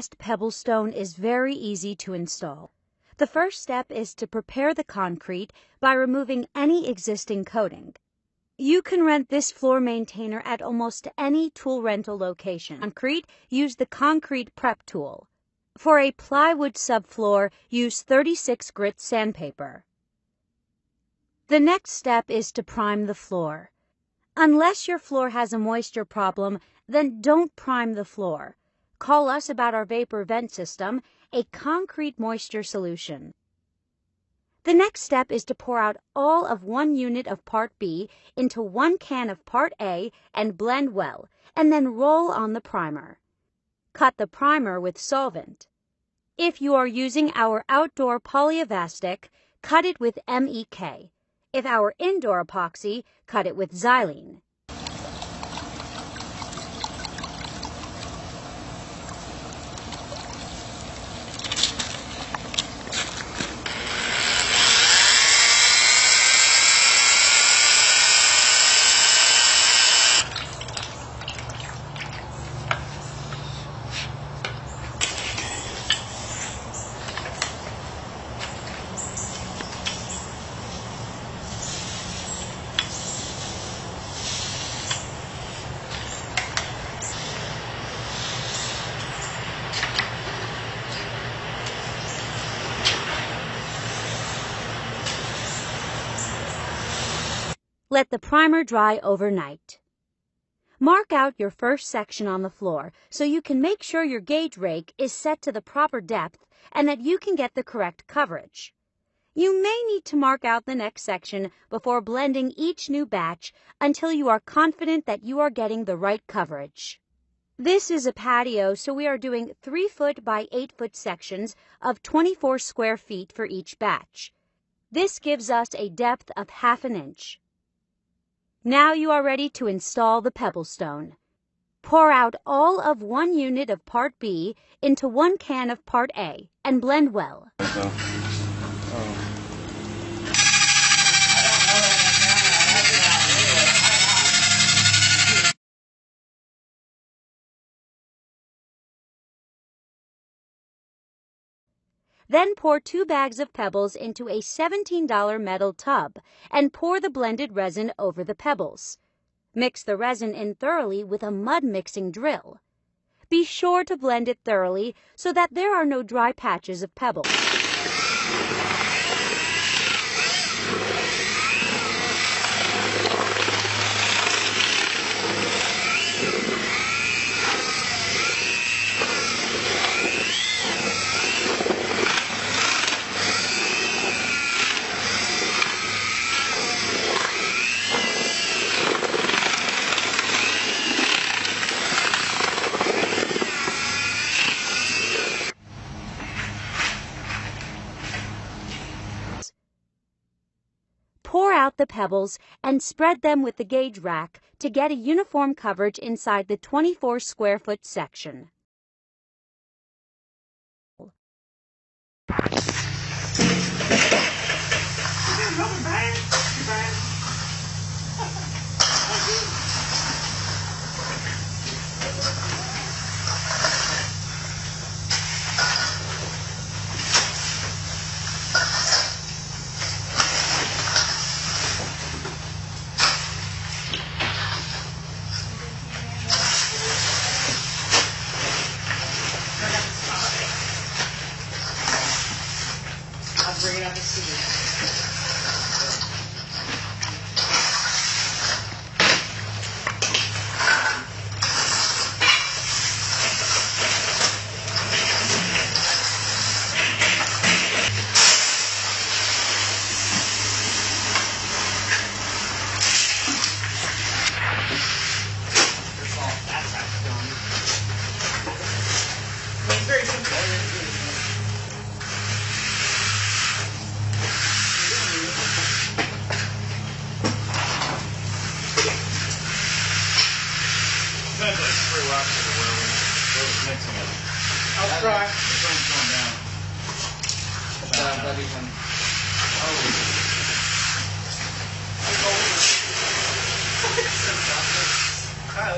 fast pebble stone is very easy to install. The first step is to prepare the concrete by removing any existing coating. You can rent this floor maintainer at almost any tool rental location. Concrete, use the concrete prep tool. For a plywood subfloor, use 36 grit sandpaper. The next step is to prime the floor. Unless your floor has a moisture problem, then don't prime the floor. Call us about our vapor vent system, a concrete moisture solution. The next step is to pour out all of 1 unit of Part B into 1 can of Part A and blend well, and then roll on the primer. Cut the primer with solvent. If you are using our outdoor polyavastic, cut it with MEK. If our indoor epoxy, cut it with xylene. Let the primer dry overnight. Mark out your first section on the floor so you can make sure your gauge rake is set to the proper depth and that you can get the correct coverage. You may need to mark out the next section before blending each new batch until you are confident that you are getting the right coverage. This is a patio, so we are doing 3-foot by 8-foot sections of 24 square feet for each batch. This gives us a depth of 1/2 inch. Now you are ready to install the pebble stone. Pour out all of 1 unit of Part B into 1 can of Part A and blend well. Then pour 2 bags of pebbles into a $17 metal tub and pour the blended resin over the pebbles. Mix the resin in thoroughly with a mud mixing drill. Be sure to blend it thoroughly so that there are no dry patches of pebbles. Pour out the pebbles and spread them with the gauge rack to get a uniform coverage inside the 24 square foot section. Bring it up to see. Very simple. Depends on spray wax or where we're mixing it. I'll try. This one's going down. Kyle,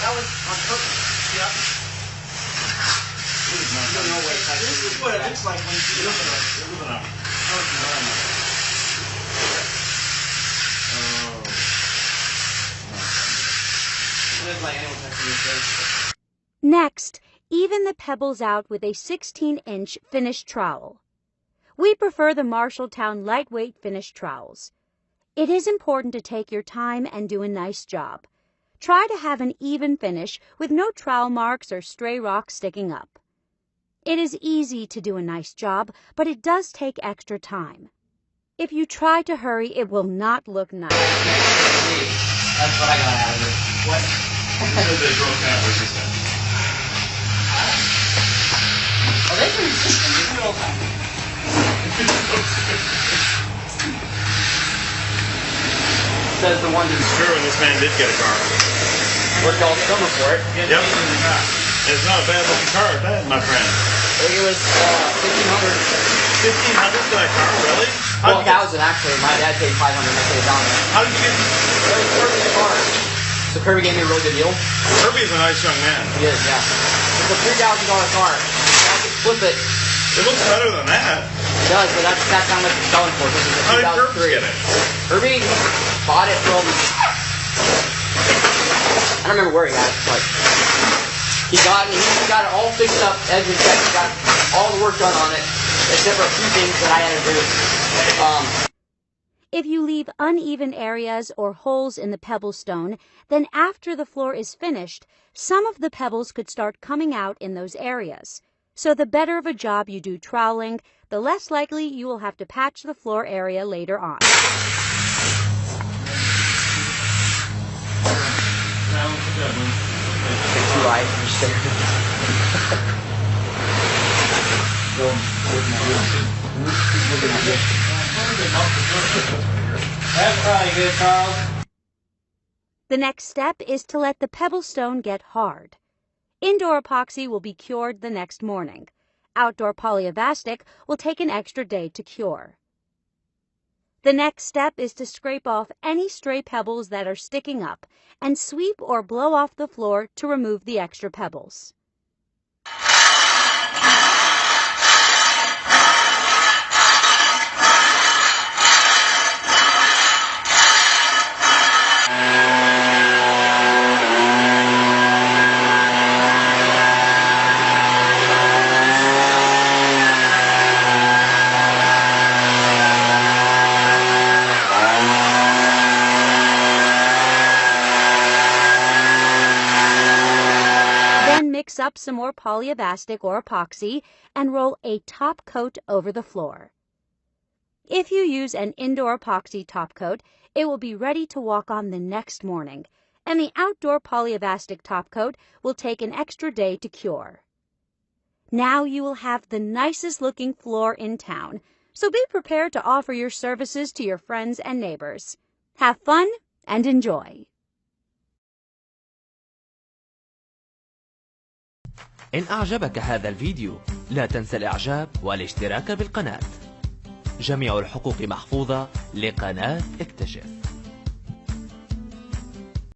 that was on purpose. Yeah. no way. This is what it looks like when you live in a harsh environment. It looks like anyone touching this thing. Next, even the pebbles out with a 16-inch finished trowel. We prefer the Marshalltown lightweight finished trowels. It is important to take your time and do a nice job. Try to have an even finish with no trowel marks or stray rocks sticking up. It is easy to do a nice job, but it does take extra time. If you try to hurry, it will not look nice. That's what I got out of it. What? They broke that with this thing. Oh, they can resist them. They do it all the time. Says the one who's Sure, when this man did get a car. worked all summer for it. Yep. It's not a bad looking car at that, my friend. I think it was $1,500. 1,500 for that car, really? Well, 1,000 actually. My dad paid $500. I paid $1,000. How did you get? That was Kirby's car. So Kirby gave me a really good deal. Kirby's a nice young man. He is, yeah. It's a $3,000 car. I could flip it. It looks better than that. It does, but that's how much it's selling for. This is a How did Kirby 2003. get it? Kirby bought it from, I don't remember where he got it, but he got it all fixed up, edges checked, he got all the work done on it, except for a few things that I had to do. If you leave uneven areas or holes in the pebble stone, then after the floor is finished, some of the pebbles could start coming out in those areas. So the better of a job you do troweling, the less likely you will have to patch the floor area later on. Too light, just there. That's probably good, Charles. The next step is to let the pebble stone get hard. Indoor epoxy will be cured the next morning. Outdoor polyavastic will take an extra day to cure. The next step is to scrape off any stray pebbles that are sticking up and sweep or blow off the floor to remove the extra pebbles. Mix up some more polyavastic or epoxy and roll a top coat over the floor. If you use an indoor epoxy top coat, it will be ready to walk on the next morning, and the outdoor polyavastic top coat will take an extra day to cure. Now you will have the nicest looking floor in town, so be prepared to offer your services to your friends and neighbors. Have fun and enjoy! إن أعجبك هذا الفيديو لا تنسى الإعجاب والاشتراك بالقناة. جميع الحقوق محفوظة لقناة اكتشف.